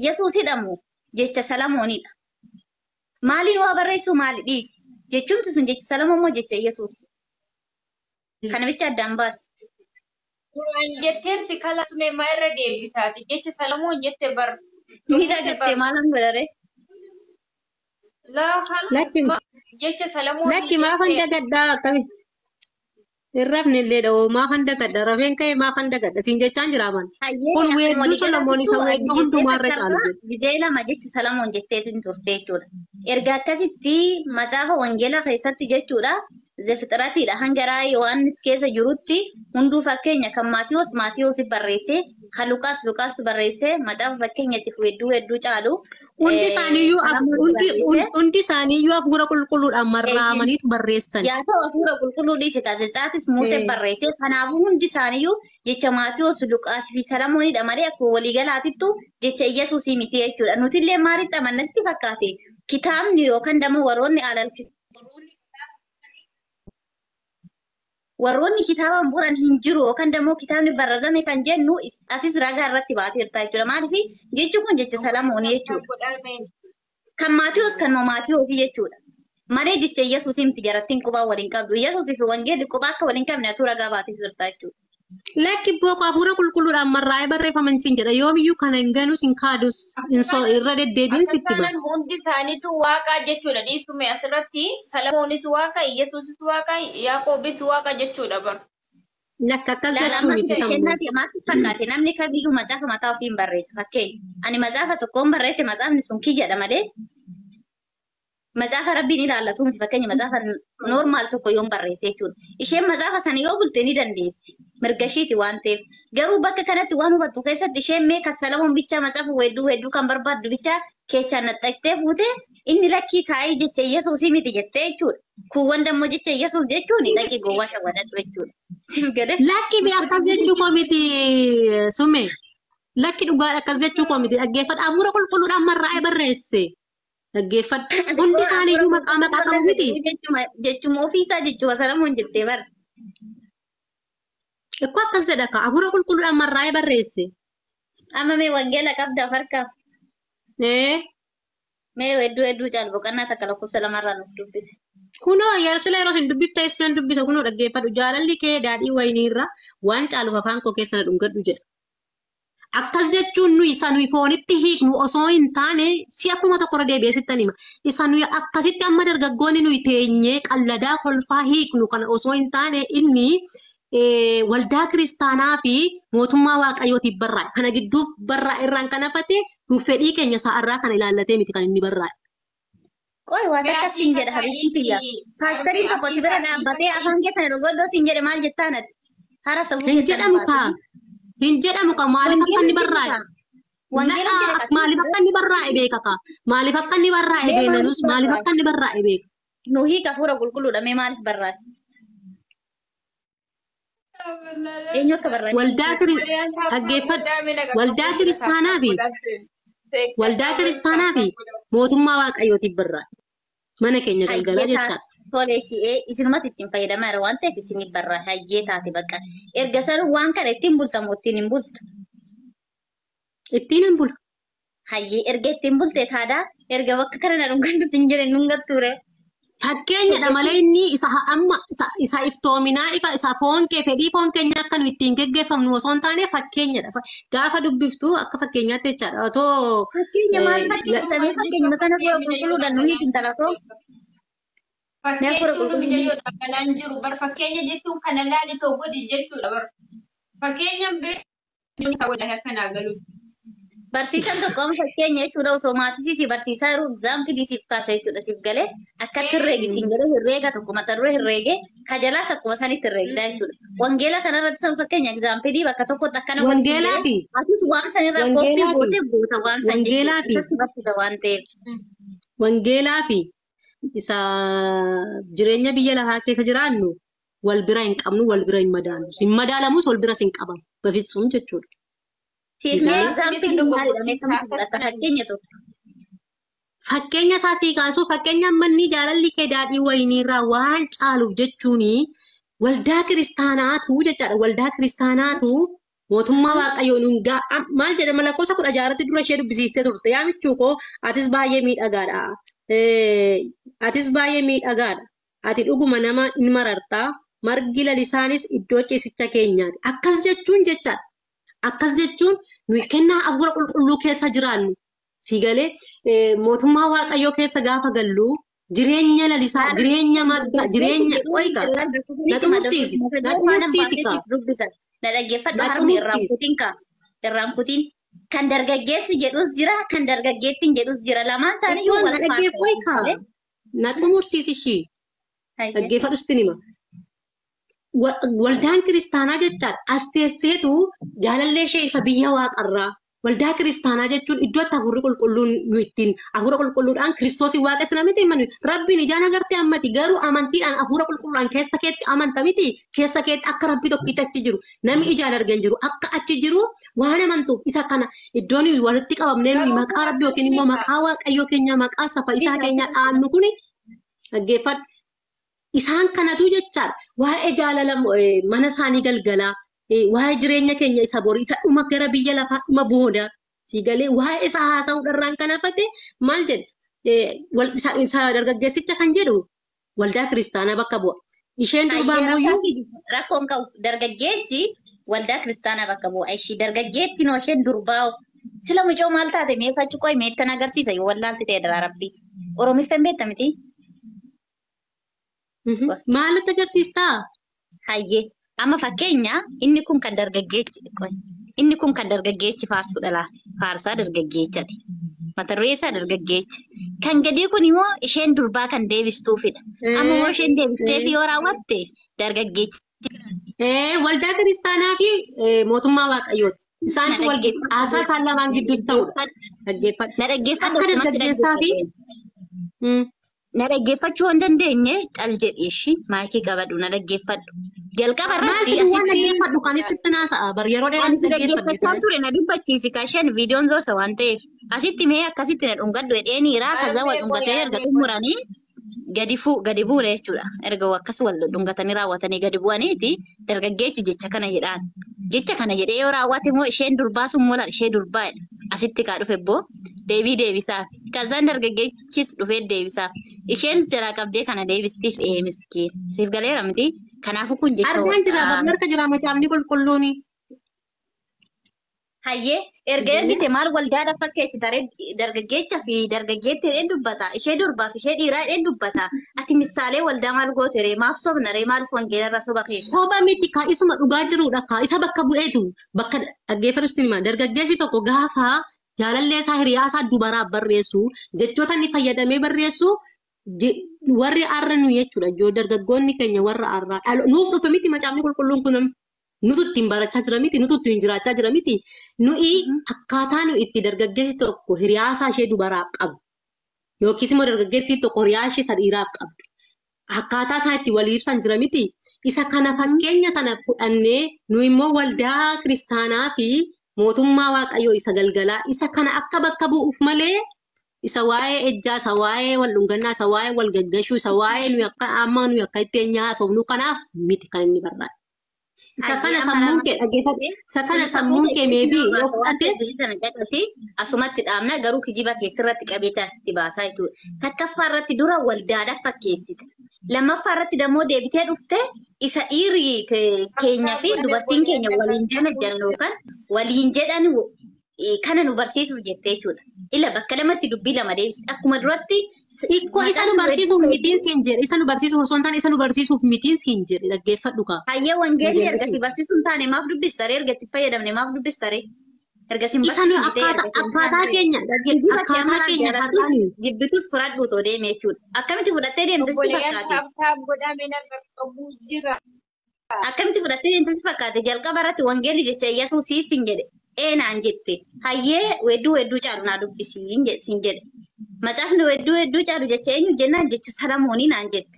Yesuus hidhamu jecha Salamoonidha. Maaliin waa barreessu maali dhiisi? Jechuun sun jecha Salamoon moo jecha Yesuus? Kana bicha addaan baasi. Jetteerti kala sume maayirra deebitaati. Jecha Salamoon jette bar. Miidhagattee maalan godhare? Laa hala jecha Salamoon Lakki maa hunda gaddaa akkami? Irrafni illee dhawoo maa hunda gadda rafeen ka'ee maa hunda gadda siin jechaan jiraaman. Kun weedduu Solomoon isa weedduu hundumaarra caalu jedhu. Gizee lama jechi Salamoon jetteetiin turte jechuudha. Erga akkasitti macaafa wangeelaa keessatti jechuudha. Zefixiratiidha hanga raayii Yohaannis keessa jirutti hunduu fakkeenya kan Maatiyoos barreessee kan Luqaas barreessee macaafa fakkeenyatti weedduu caalu. Hundi isaaniiyyuu hafuura qulqulluudhaan marraamaniitu barreessan. Yaa ta'u hafuura qulqulluu dhiise gaazexaatis Musee barreessee kanaafuu hundi isaaniiyyuu jecha Maatiyoos, Luqaas fi Salamoonidha malee akkuma waliigalaatittu jecha Iyyasuusii miti jechuudha. Nuti illee maalitti amannasti fakkaate kitaabni yookaan dammoo warroonni kitaabaan bu'uuran hin jiru yookaan dammoo kitaabni barreeffame kan jennu afis ragaa irratti baateerta jechuudha. Maaliif jechi kun jecha Salamoonii jechuudha. Kan Maatiyoos kan Maatiyoosii jechuudha. Malee jecha Iyyasuusii miti jarattiin qubaa waliin qabdu. Iyyasuusii fi wangeelli qubaa akka waliin qabne atu ragaa baatee jirta jechuudha. Lakki booko hafuura qulqulluudhaan marraa'ee barreeffaman siin jedha. Yoomiyyuu kana hin ganus hin kaadus irra deddeebiin sitti ba'a. Hundi isaaniitu waaqaa jechuudha. Dhiistume asirratti Salamoonis waaqa, Iyyasuusis waaqa, Yaaqoobis waaqa jechuudha bar. Lakka akkas jechuu miti sammuu. Maaliif fakkaate namni kamiyyuu macaafa mataa ofii hin barreessa fakkeenya. Ani macaafa tokkoon barreesse macaafni sun kiyyaadha malee. Macaafa rabbiin ilaallatu miti fakkeenya macaafa normaal tokko yoon barreesse jechuudha. Isheen macaafa sana yoo bulte ni dandeessi. Mirga ishiiti waan ta'eef. Garuu bakka kanatti waan hubattu keessatti isheen mee kan Salamoon bichaa macaafa weedduu kan barbaaddu bichaa keechaan naxxaktee fuute inni lakkii kaayee jecha Iyyasuusii miti jettee jechuudha. Kuuwwan dammoo jecha Iyyasuus jechuun dhaqee gowwaa shawwadadhu jechuudha. Siif galee. Lakki bi akkas jechuu koo miti sume. Lakki dhugaadha akkas jechuu koo miti dhaggeeffadha. Hafuura qulqulluudhaan marraa'ee barreesse. Dhaggeeffadha. Hundi isaaniiyyuu maqaa qabu miti. Jechuma ofiisaa jechuma Salamoon jettee bara. Ekkoo akkas jedha ka hafuura qulqulluudhaan marraa'ee barreesse. Amma mee wangeela qabda farka. Mee weedduu caalu boqonnaa takka lakkoofsa lamarraa nuuf dubbise. Kunoo yeroo hin dubbifte isinan dubbisa kunoo dhaggeeffadhu jaalalli kee daadhii wayiniirra waan caaluuf afaan koo keessa na dhungadhu jedha. Akkas jechuun nuyi isa nuyi foonitti hiiknu osoo hin taane si akkuma tokkorra deebi'ee sittan hima. Isa nuyi akkasitti amma dargaggoonni nuyi teenyee qalladaa kolfaa hiiknu kana osoo hin taane inni waldaa kiristaanaa fi mootummaa waaqayyootiif barraa'e. Kana gidduuf barraa'e irraan kan hafate nuuf fedhii keenya sa'arraa kana ilaallatee miti kan inni barraa'e. Qoy waan akkasiin jedha habiibti biyya. Paastariin tokko si bira dhaabbatee afaan keessan dogoddoo siin jedhe maal jettaanati? Hara sabuu Hin jedhamu kaa. Hin jedhamu kaa maaliif akka inni barraa'e? Maaliif akka inni barraa'e beeka kaa? Maaliif akka inni barraa'e beenanus maaliif akka inni barraa'e beeka? Nuhii hafuura qulqulluudha mee maaliif barraa'e? Eenyu akka barraa'e? Waldaa kiristaanaa fi mootummaa waaqayyootiif barraa'e. Mana keenya galgalaa jechaadha. Tole ishee isinumatti ittiin fayyadamaa jira waan ta'eef isiniif barraa'e hayyee taate bakka. Erga san waan kana ittiin bultamu ittiin hin bultu. Ittiin hin bula. Hayyee erga ittiin bulte taadaa erga bakka kana na dhungattu hin jedhe dhungattuure. Fakkeenyadha malee inni isa amma isa iftoominaa ifa isa foon kee fedhii foon keenya akka nu ittiin geggeeffamnu osoo hin taane fakkeenyadha. Gaafa dubbiftu akka fakkeenyaatti jechaadha. Otoo fakkeenya maal fakkeenya sana fuula qulqulluudhaan nuyi ittiin talatoo. Fakkeenya jiru bar fakkeenya jechuun kana laali ta'u godhi jechuudha bar. Fakkeenyaan beeku isa wajjin akkanaa galu. Barsiisaan tokko amma fakkeenya jechuudha osoo maatisii barsiisaa yeroo egzaampilii siif kaasa jechuudha siif galee akkatti herreegisiin jedhee herreega tokko mata duree herreegee kajalaas akkuma sanitti herreegdaa jechuudha. Wangeela kanarratti san fakkeenya egzaampilii bakka tokkotti akkana wangeelaa fi atis waan sanirraa koppii gootee goota waan san jechuudha barsiisa waan ta'eef. Wangeelaa fi isa jireenya biyya lafaa keessa jiraannu wal bira hin qabnu wal bira hin madaalu. Hin madaalamus wal biras hin qabamu. Bafitsuun jechuudha. Siifnee egzaampilii maalidha meeqamtu fudhata fakkeenya tokko. Fakkeenya isaa sii kaasuu fakkeenya manni jaalalli kee daadhii wayiniirraa waan caaluuf jechuuni waldaa kiristaanaatu jechaadha. Waldaa kiristaanaatu mootummaa waaqayyoo nuun maal jedhama lakkoofsa 16 dura ishee dubbisiiftee turte yaa michuu koo atis baay'ee miidhagaadha. Atis baay'ee miidhagaadha. Ati dhuguma nama in marartaa margi lalisaanis iddoo ciisicha keenyaati. Akkas jechuun jechaadha. Akkas jechuun nuyi kennaa hafuura qulqulluu keessa jiraannu. Siigalee mootummaa waaqayyoo keessa gaafa gallu jireenya lalisaa jireenya margaa jireenya qoyqa na xumursiisi kaa. Na dhaggeeffadhu harmi irraan kutiin kan dargaggeessi jedhus jira kan dargaggeettiin jedhus jira lamaan isaanii yoo wal fakkaataa na xumursiisi ishii dhaggeeffadhu sitti hima. Waldaan kiristaanaa jechaadha as teesseetu jaalallee ishee isa biyya waaqarraa waldaa kiristaanaa jechuun iddoo itti hafuurri qulqulluun nu ittiin hafuura qulqulluudhaan kiristoosii waaqessina miti himannu rabbiin ijaan agartee ammati garuu amantiidhaan hafuura qulqulluudhaan keessa keetti amanta miti keessa keetti akka rabbi tokkicha achi jiru namni ijaan argan jiru akka achi jiru waan amantuuf isa kana iddoon walitti qabamnee nuyi maqaa rabbi yookiin immoo maqaa waaqayyoo keenya maqaa safa isaa keenya dhaannu kuni dhaggeeffadhu. Isaan kanatu jechaadha waa'ee jaalala mana isaanii galgalaa waa'ee jireenya keenya isa borii isa dhuma gara biyya lafaa dhuma booda siigalee waa'ee isa haasa'uudhaan kan hafate maal jedhe isa dargaggeessicha kan jedhu waldaa kiristaanaa bakka bu'a. Isheen durbaa mooyyuu rakkoon qabu dargaggeechi waldaa kiristaanaa bakka bu'a. Ishii dargaggeetti noo isheen durbaa sila mucoo maal taate meefachi qoy meettan agarsiisa yoo wallaalti ta'e dara rabbi oromiffan beekta miti. Maalitti agarsiistaa? Hayyee amma fakkeenya inni kun kan dargaggeechi faarsudha laa faarsaa dargaggeechati mata duree isaa dargaggeecha kan gadii kun immoo isheen durbaa kan deebistuufidha amma immoo isheen deebisteef yoo raawwatte dargaggeechi. Waldaa kiristaanaa fi mootummaa waaqayyooti isaantu wal haasaa isaan lamaan gidduutti ta'udha. Dhaggeeffadhu. Na dhaggeeffadhu akka dargaggeessaa fi na dhaggeeffachuu hin dandeenye cal jedhi ishii maayikii qabadhu na dhaggeeffadhu. Jalqaba irratti waan dhaggeeffadhu kan isitti naasa'a bar yeroo dheeraa dhaggeeffachaa ture na dubbachiisi kaashan viidiyoon zoosa waan ta'eef asitti mee akkasitti na dhungadhu jedheen hiraa kaza wal dhungatee erga xumuranii gadi buune jechuudha. Erga akkas wal dhungatanii raawwatanii gadi bu'aniiti dargaggeechi jecha kana jedhaan. Jecha kana jedhee yoo raawwate immoo isheen durbaa sun mola ishee durbaa asitti kaa dhufe boo deebii deebisaaf. Kazaan dargaggeechis dhufee deebisaaf. Isheen jalaa qabdee kana deebistiif miskiin. Siif galeera miti. Kanaafuu kun jecha argaan jira barnoota jira macaafni qulqulluuni. Hayyee erga ergite maal waldaadha fakkeechi taree dargaggeecha fi dargaggeetti jedhee dubbata. Ishee durbaa fi ishee dhiiraa jedhee dubbata. Ati misaalee waldaa maal goote ree maaf sobna ree maal wangeelarra soba keessa. Soba miti kaa isuma dhugaa jirudha kaa isa bakka bu'eetu bakka dhaggeeffadhusti hima dargaggeessi tokko gaafa jaalallee isaa hiriyaa isaa dubaraaf barreessu jechoota inni fayyadamee barreessu warri arra nu jechuudha ijoo dargaggoonni keenya warra arraa nuuf dhufe miti macaafni qulqulluun kun nutu ittiin barachaa jira miti nutu ittiin jiraachaa jira miti nuyi akkaataa nu itti dargaggeessi tokko hiriyaa isaa ishee dubaraaf qabu yookiis immoo dargaggeettii tokko hiriyaa ishee isa dhiiraaf qabdu akkaataa isaa itti walii ibsan jira miti isa kana fakkeenya sana fudhannee nu immoo waldaa kiristaanaa fi mootummaa waaqayyoo isa galgalaa isa kana akka bakka bu'uuf malee isa waa'ee ejjaa isa waa'ee wal dhungannaa isa waa'ee wal gaggashuu isa waa'ee nuyi akka amma nuyi akka ittiin nyaasofnu kanaaf miti kan inni barbaadu. Isa kana sammuun kee dhaggeeffate isa kana sammuun kee meebii yoo fudhate asumatti dhaabna garuu kijiba keessirratti qabeetii asitti baasaa jechuudha. Takkaffaa irratti dura waldaadhaaf fakkeessite. Lammaffaa irratti dammoo deebitee dhufte isa dhiirri keenya fi dubartiin keenya waliin jaljan yookaan waliin jedhan kana nu barsiisuuf jettee jechuudha. Ila bakka lamatti dubbii lama deebiste akkuma duratti Ikkoo isa nu barsiisuuf mitiin siin jedhe isa nu barsiisuuf osoo hin taane isa nu barsiisuuf mitiin siin jedhe dhaggeeffadhu kaa. Hayyee wangeelli erga si barsiisuun taane maaf dubbistaree erga itti fayyadamne maaf dubbistaree erga si akkaataa keenya akkaataa keenya har'aani. Jibbitus fudhadhu too deeme jechuudha. Akkamitti fudhattee deemtes si fakkaate. Akkamitti fudhattee deemtes si fakkaate jalqaba irratti wangeelli jecha Yesuus siin jedhe. Naan jette hayyee wedduu caalu naa dubbisiin siin jedhe macaafni wedduu caalu jecha eenyu jennaan jecha Salamoonii naan jette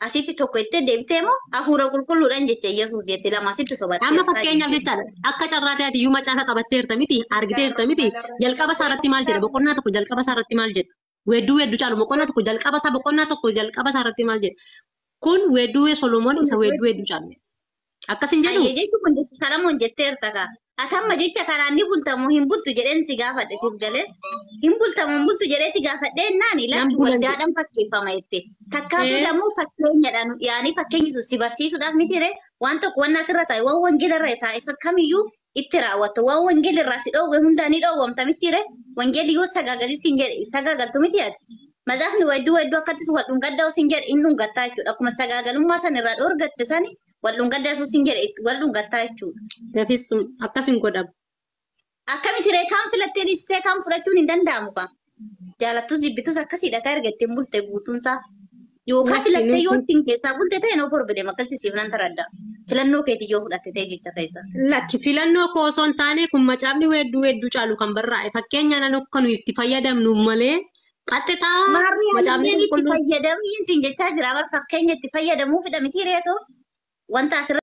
asitti tokko itti deebitee moo hafuura qulqulluudhaan jecha Yesuus jette lama asitti sobatte. Amma fakkeenyaaf jechaadha akka carraa ta'eeti iyyuu macaafa qabatteerta miti argiteerta miti jalqaba isaarratti maal jedha boqonnaa tokko jalqaba isaarratti maal jedha wedduu caalu boqonnaa tokko jalqaba isaarratti maal jedha kun wedduu Solomoon isa wedduu caalu. Akkasin jedhu Ayyee jechuun kun jecha Salamoon jetteerta kaa. Atamma jecha kanaan ni bultamu hin bultu jedheen si gaafadhe siif galee. Hin bultamu hin bultu jedhee si gaafadhe naani lakki waldaadhaan fakkeeffama jette. Takkaatu dammoo fakkeenyadhaan yaani fakkeenyi sun si barsiisuudhaaf miti ree waan tokko waan asirra taa'e waan wangeelarra taa'e kamiyyuu itti raawwatu waan wangeelirraa si dhoowwe hundaa ni dhoowwamta miti ree wangeelli yoo sagaagalisiin jedhe sagaagaltu miti ati. Mazaafni wedduu akkattis wal dhungaddaa sin jedhe inni dhungattaa jechuudha. Akkuma sagaagalummaa san irraa dhoorgatte sani wal dhungaddaa sin jedhe wal dhungattaa jechuudha. Dafisum akkasin godhamu. Akkamitti ree kaan filattee dhiistee kaan fudhachuun hin danda'amu kaa. Jaalattus jibbitus akkasiidha kaa ergattee bulte guutuunsaa. Yookaan filattee yoo ittiin keessaa bulte ta'e noo borbadee akkasitti siif nan taradda. Filannoo keetii yoo fudhatte ta'e jecha keessa. Lakki filannoo koo osoo hin taane kun macaafni wedduu caalu kan barraa'e fakkeenya nan akka nuyi itti fayyadamnu malee qaxxitaa macaafni itti fayyadamiin siin jechaa jira bar fakkeenya itti fayyadamuu fidha miti reetoo wanta asirra